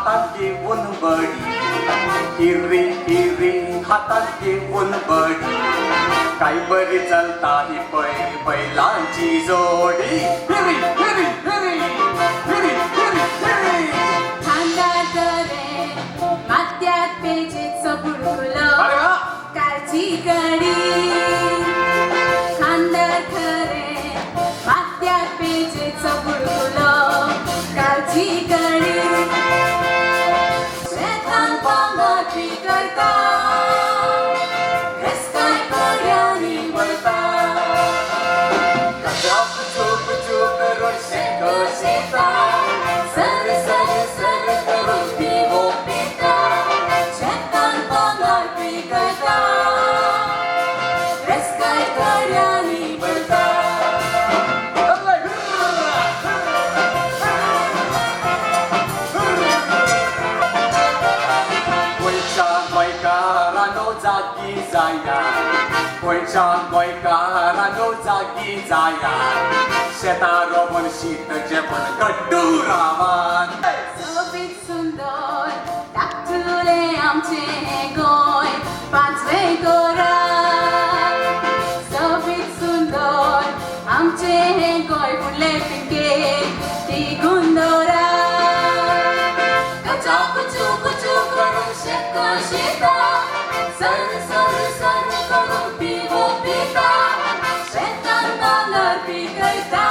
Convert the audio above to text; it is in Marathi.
हातात घेऊन बडी, हिरवी हिरवी हातात घेऊन बडी, काय बरी चालता ही बैलांची जोडी. हिरी हिरी हिरी हिरी हिरी हिरी. खांद्यात रे माथ्यात पेजेचं बुडकुलं, अरे वा. काळजी गडी. खांद्यात रे माथ्यात पेजेचं बुडकुलं, काळजी गडी. शेतात पांघर पिकळता, रस्त्याय कड्यानी वळता. चुप चुप चुप करून शेक शेता, सर सर सर करून पिवो पिता. शेतात पांघर पिकळता, रस्त्याय कड्यानी वळता. गोंयकारांनो जागी जाया, गोंयकारांनो जागी जाया, शेतां रोवन शीत जेवण गड्डू रावान. सोबीत सुंदर धाकटुले आमचे हे गोंय, पांचवे गोराक. सोबीत सुंदर आमचे हे गोंय, फुडले पिके तिगून दवराक. कुचू कुचू करून शेक शेता, सर सर सर करून पिवो पिता. शेतान पांघर पिकळता,